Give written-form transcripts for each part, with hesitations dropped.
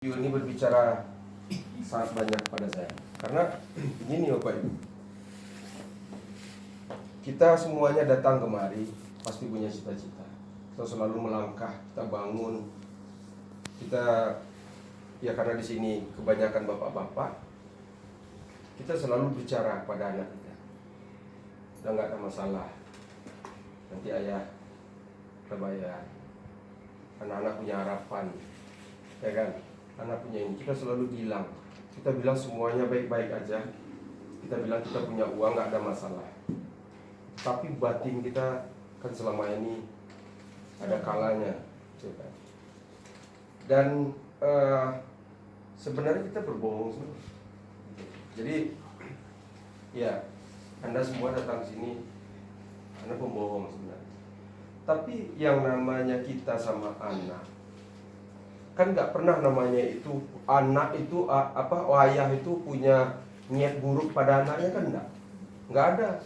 Video ini berbicara sangat banyak pada saya. Karena begini Bapak Ibu, kita semuanya datang kemari pasti punya cita-cita. Kita selalu melangkah, kita bangun. Kita ya karena di sini kebanyakan bapak-bapak, kita selalu bicara pada anak kita. Udah nggak ada masalah. Nanti ayah terbayar. Anak-anak punya harapan, ya kan? Anak punya ini, kita selalu bilang, kita bilang semuanya baik-baik aja, kita bilang kita punya uang, nggak ada masalah. Tapi batin kita kan selama ini ada kalanya, ya kan? Dan sebenarnya kita berbohong semua. Jadi ya Anda semua datang sini, Anda pembohong sebenarnya. Tapi yang namanya kita sama anak, kan nggak pernah namanya itu anak itu ayah itu punya niat buruk pada anaknya, kan nggak ada.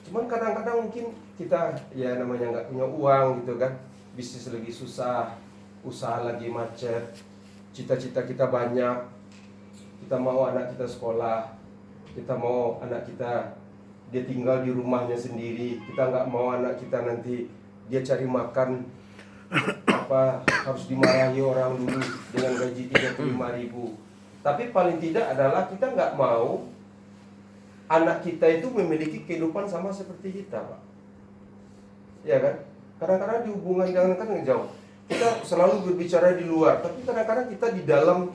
Cuman kadang-kadang mungkin kita ya namanya nggak punya uang gitu kan, bisnis lagi susah, usaha lagi macet, cita-cita kita banyak, kita mau anak kita sekolah, kita mau anak kita dia tinggal di rumahnya sendiri, kita nggak mau anak kita nanti dia cari makan harus dimarahi orang dulu dengan gaji 35.000. Tapi paling tidak adalah kita nggak mau anak kita itu memiliki kehidupan sama seperti kita, Pak. Ya kan? Kadang-kadang di hubungan jangankan ngejauh, kita selalu berbicara di luar, tapi kadang-kadang kita di dalam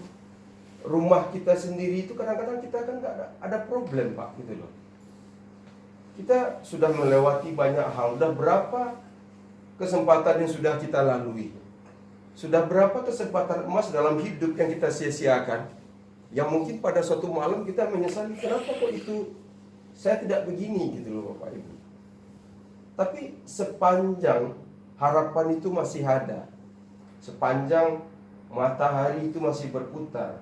rumah kita sendiri itu kadang-kadang kita kan nggak ada problem, Pak, gitu loh. Kita sudah melewati banyak hal, udah berapa kesempatan yang sudah kita lalui. Sudah berapa kesempatan emas dalam hidup yang kita sia-siakan, yang mungkin pada suatu malam kita menyesali, kenapa kok itu saya tidak begini gitu loh Bapak Ibu. Tapi sepanjang harapan itu masih ada, sepanjang matahari itu masih berputar,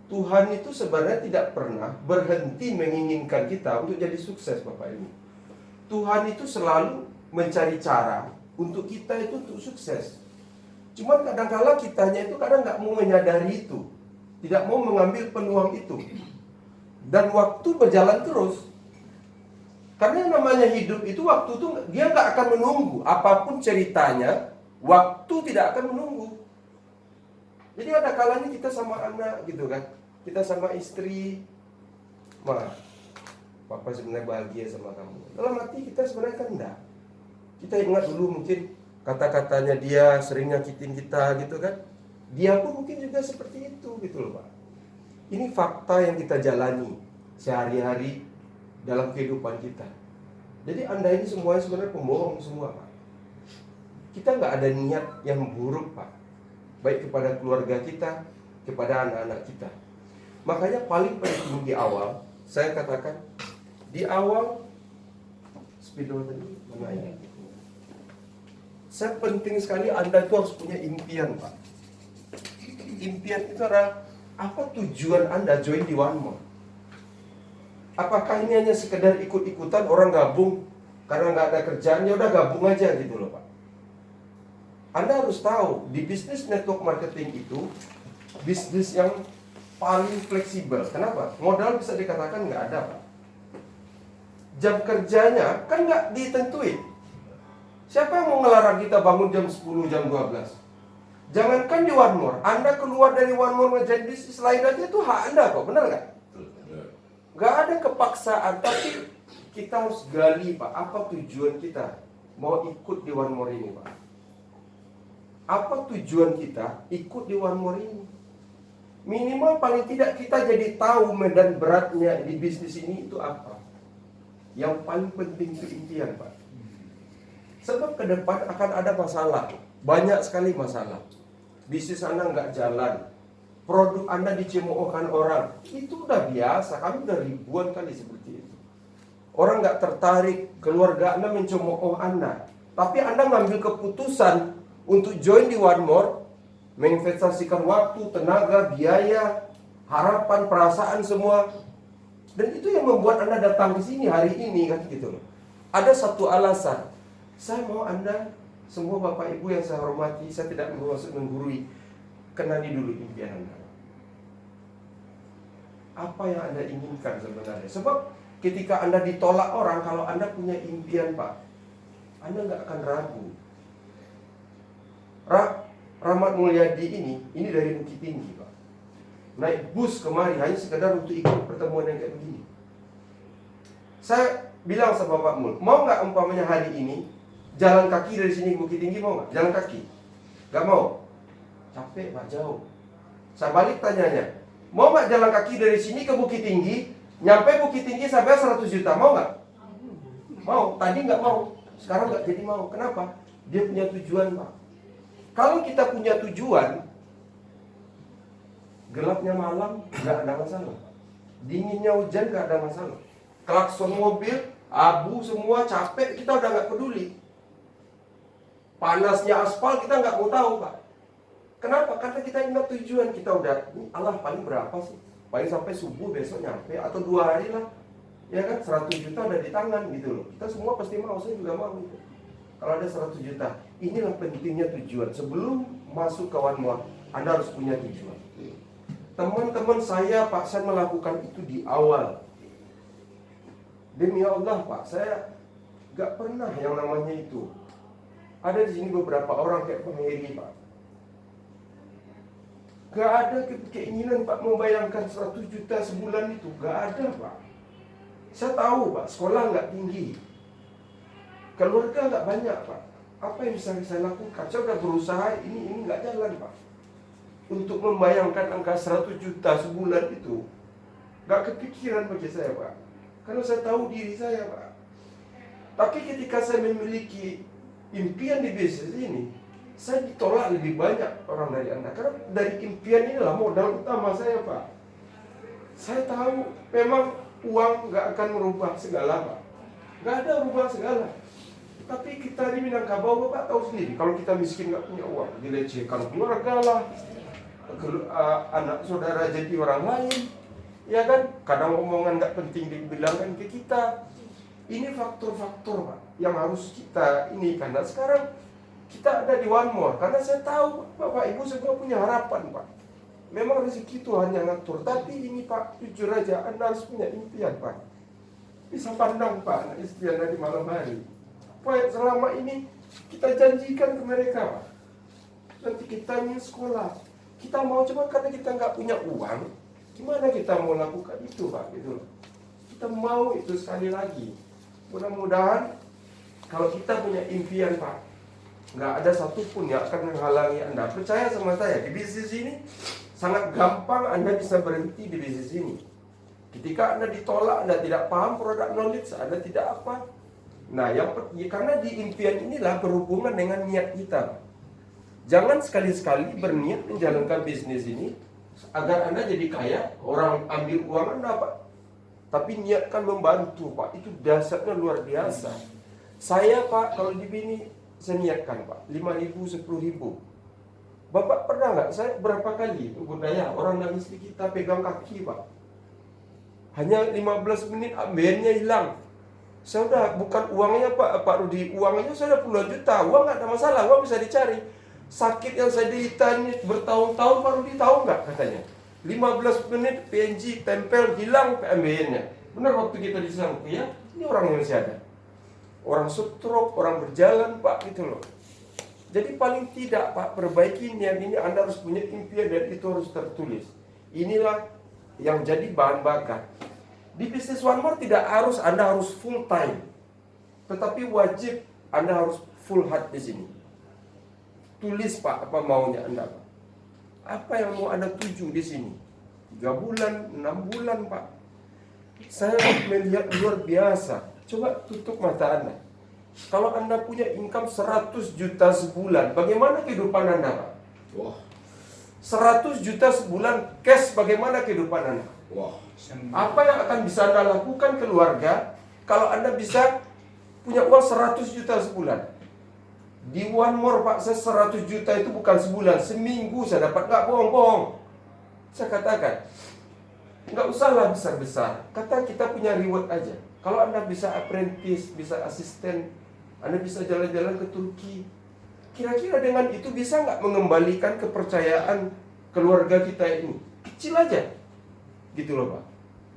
Tuhan itu sebenarnya tidak pernah berhenti menginginkan kita untuk jadi sukses Bapak Ibu. Tuhan itu selalu mencari cara untuk kita itu untuk sukses. Cuman kadang-kala kitanya itu kadang nggak mau menyadari itu, tidak mau mengambil peluang itu. Dan waktu berjalan terus. Karena yang namanya hidup itu waktu itu dia nggak akan menunggu. Apapun ceritanya, waktu tidak akan menunggu. Jadi ada kalanya kita sama anak gitu kan, kita sama istri, Papa sebenarnya bahagia sama kamu. Dalam hati kita sebenarnya kan enggak. Kita ingat dulu mungkin kata-katanya dia sering nyakitin kita gitu kan. Dia pun mungkin juga seperti itu gitu loh Pak. Ini fakta yang kita jalani sehari-hari dalam kehidupan kita. Jadi Anda ini semuanya sebenarnya pembohong semua Pak. Kita nggak ada niat yang buruk Pak, baik kepada keluarga kita, kepada anak-anak kita. Makanya paling penting di awal, saya katakan di awal spidol tadi mana ya? Saya penting sekali Anda itu harus punya impian Pak. Impian itu adalah apa tujuan Anda join di One More? Apakah ini hanya sekedar ikut-ikutan orang gabung karena nggak ada kerjaan, ya udah gabung aja gitu loh Pak. Anda harus tahu di bisnis network marketing itu bisnis yang paling fleksibel. Kenapa? Modal bisa dikatakan nggak ada Pak. Jam kerjanya kan nggak ditentuin. Siapa yang mau ngelarang kita bangun jam 10, jam 12? Jangankan di One More, Anda keluar dari One More ngerjain bisnis lain aja itu hak Anda kok, benar nggak? Nggak ada kepaksaan, tapi kita harus gali Pak, apa tujuan kita mau ikut di One More ini Pak? Apa tujuan kita ikut di One More ini? Minimal paling tidak kita jadi tahu medan beratnya di bisnis ini itu apa. Yang paling penting itu impian Pak. Sebab ke depan akan ada masalah, banyak sekali masalah. Bisnis Anda nggak jalan, produk Anda dicemoohkan orang, itu udah biasa. Kami udah ribuan kali seperti itu. Orang nggak tertarik, keluarga Anda mencemooh Anda, tapi Anda ngambil keputusan untuk join di One More, menginvestasikan waktu, tenaga, biaya, harapan, perasaan semua. Dan itu yang membuat Anda datang ke sini hari ini kan gitu loh. Ada satu alasan. Saya mau Anda, semua Bapak Ibu yang saya hormati, saya tidak bermaksud menggurui, kenali dulu impian Anda. Apa yang Anda inginkan sebenarnya? Sebab ketika Anda ditolak orang, kalau Anda punya impian, Pak, Anda nggak akan ragu. Rahmat Mulyadi ini dari Bukit Tinggi, Pak. Naik bus kemari hanya sekedar untuk ikut pertemuan yang kayak begini. Saya bilang sama Pak Mul, mau nggak umpamanya hari ini jalan kaki dari sini ke Bukit Tinggi, mau nggak? Jalan kaki? Nggak mau. Capek Pak, jauh. Saya balik tanyanya, mau nggak jalan kaki dari sini ke Bukit Tinggi, nyampe Bukit Tinggi sampai 100 juta, mau nggak? Mau. Tadi nggak mau, sekarang nggak jadi mau. Kenapa? Dia punya tujuan, Pak. Kalau kita punya tujuan, gelapnya malam nggak ada masalah, dinginnya hujan nggak ada masalah, klakson mobil, abu semua, capek, kita udah nggak peduli. Panasnya aspal kita nggak mau tahu, Pak. Kenapa? Karena kita ingat tujuan. Kita udah, Allah paling berapa sih? Paling sampai subuh besok nyampe, atau 2 hari lah. Ya kan, 100 juta udah di tangan gitu loh. Kita semua pasti mau, saya juga mau gitu. Kalau ada 100 juta, inilah pentingnya tujuan. Sebelum masuk ke One More, Anda harus punya tujuan. Teman-teman saya, Pak, saya melakukan itu di awal. Demi Allah, Pak, saya gak pernah yang namanya itu. Ada di sini beberapa orang kayak Bang Heri, Pak. Gak ada keinginan, Pak, membayangkan 100 juta sebulan itu. Gak ada, Pak. Saya tahu, Pak, sekolah gak tinggi, keluarga gak banyak, Pak. Apa yang bisa saya lakukan? Saya udah berusaha, ini gak jalan, Pak. Untuk membayangkan angka 100 juta sebulan itu gak kepikiran bagi saya, Pak. Karena saya tahu diri saya, Pak. Tapi ketika saya memiliki impian di bisnis ini, saya ditolak lebih banyak orang dari Anda. Karena dari impian inilah modal utama saya, Pak. Saya tahu memang uang gak akan merubah segala, Pak. Gak ada merubah segala. Tapi kita di Minangkabau, Bapak tahu sendiri, kalau kita miskin gak punya uang, dilecehkan keluarga lah, anak saudara jadi orang lain, ya kan? Kadang omongan gak penting dibilangkan ke kita. Ini faktor-faktor, Pak, yang harus kita ini. Karena sekarang kita ada di One More, karena saya tahu Bapak Ibu semua punya harapan, Pak. Memang rezeki Tuhan yang ngatur, tapi ini, Pak, jujur aja, Anda harus punya impian, Pak. Bisa pandang, Pak, anak istri Anda di malam hari. Pak, selama ini kita janjikan ke mereka, Pak. Nanti kita ingin sekolah, kita mau, coba karena kita nggak punya uang, gimana kita mau lakukan itu, Pak? Gitu loh. Kita mau itu sekali lagi. Mudah-mudahan kalau kita punya impian, Pak, nggak ada satupun yang akan menghalangi Anda. Percaya sama saya, di bisnis ini sangat gampang Anda bisa berhenti di bisnis ini. Ketika Anda ditolak, Anda tidak paham produk knowledge, Anda tidak apa. Nah, karena di impian inilah berhubungan dengan niat kita, Pak. Jangan sekali-sekali berniat menjalankan bisnis ini agar Anda jadi kaya, orang ambil uang Anda, Pak. Tapi niatkan membantu, Pak. Itu dasarnya luar biasa. Saya, Pak, kalau di sini saya niatkan, Pak, 5.000, 10.000. Bapak pernah nggak? Saya berapa kali budaya orang nangis di kita pegang kaki, Pak. Hanya 15 menit ambilnya hilang. Saya udah, bukan uangnya, Pak Rudi, uangnya saya udah puluhan juta. Uang nggak ada masalah, uang bisa dicari. Sakit yang saya derita ini bertahun-tahun, Pak Rudi tahu nggak katanya? 15 menit PNG tempel hilang PMBN-nya. Benar waktu kita disangka, ya, ini orang yang masih ada. Orang stroke, orang berjalan, Pak, gitu loh. Jadi paling tidak, Pak, perbaiki niat ini. Anda harus punya impian dan itu harus tertulis. Inilah yang jadi bahan bakar. Di bisnis One More tidak harus Anda harus full time, tetapi wajib Anda harus full heart di sini. Tulis, Pak, apa maunya Anda, Pak. Apa yang mau Anda tuju di sini? 3 bulan, 6 bulan, Pak. Saya melihat luar biasa. Coba tutup mata Anda. Kalau Anda punya income 100 juta sebulan, bagaimana kehidupan Anda, Pak? Wah. 100 juta sebulan cash, bagaimana kehidupan Anda? Wah. Apa yang akan bisa Anda lakukan keluarga kalau Anda bisa punya uang 100 juta sebulan? Di One More, Pak, saya 100 juta itu bukan sebulan, seminggu saya dapat. Nggak bohong-bohong. Saya katakan, nggak usahlah besar-besar. Kata kita punya reward aja. Kalau Anda bisa apprentice, bisa asisten, Anda bisa jalan-jalan ke Turki. Kira-kira dengan itu bisa nggak mengembalikan kepercayaan keluarga kita ini? Kecil aja. Gitu loh Pak.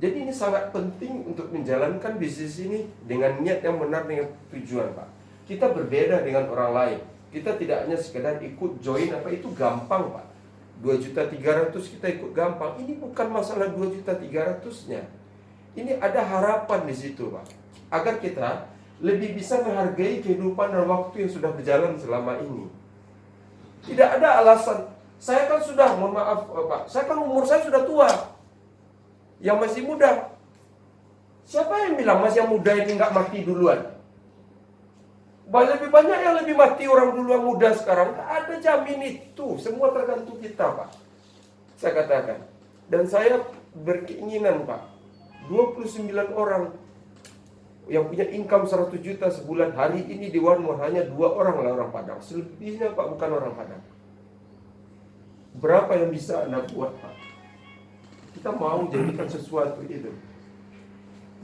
Jadi ini sangat penting untuk menjalankan bisnis ini dengan niat yang benar, dengan tujuan Pak. Kita berbeda dengan orang lain. Kita tidak hanya sekedar ikut join apa itu gampang Pak. 2.300.000 kita ikut gampang. Ini bukan masalah 2.300.000-nya. Ini ada harapan di situ Pak. Agar kita lebih bisa menghargai kehidupan dan waktu yang sudah berjalan selama ini. Tidak ada alasan. Saya kan sudah, mohon maaf Pak, saya kan umur saya sudah tua. Yang masih muda, siapa yang bilang masih yang muda ini nggak mati duluan? Lebih banyak yang lebih mati orang duluan muda sekarang. Nggak ada jamin itu. Semua tergantung kita Pak. Saya katakan. Dan saya berkeinginan Pak, 29 orang yang punya income 100 juta sebulan hari ini di One More hanya 2 orang lah orang Padang. Selebihnya Pak bukan orang Padang. Berapa yang bisa Anda buat Pak? Kita mau jadikan sesuatu itu.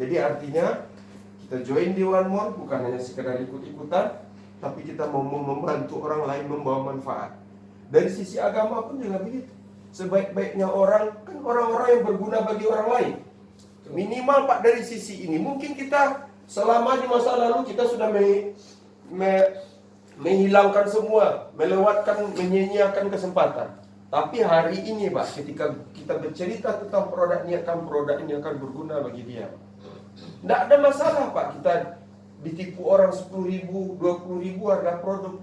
Jadi artinya kita join di One More bukan hanya sekedar ikut-ikutan, tapi kita mau membantu orang lain membawa manfaat. Dari sisi agama pun juga begitu. Sebaik-baiknya orang kan orang-orang yang berguna bagi orang lain. Minimal Pak dari sisi ini. Mungkin kita selama di masa lalu kita sudah menghilangkan semua, melewatkan, menyia-nyiakan kesempatan. Tapi hari ini Pak, ketika kita bercerita tentang produk ini akan berguna bagi dia. Tidak ada masalah Pak, kita ditipu orang 10.000, 20.000 harga produk.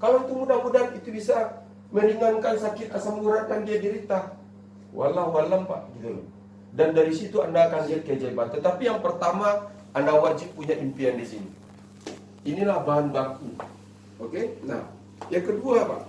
Kalau itu mudah-mudahan itu bisa meringankan sakit asam urat yang dia derita. Wallahu alam Pak, gitu loh. Dan dari situ Anda akan lihat keajaiban. Tetapi yang pertama, Anda wajib punya impian di sini. Inilah bahan baku. Oke? Nah, yang kedua Pak,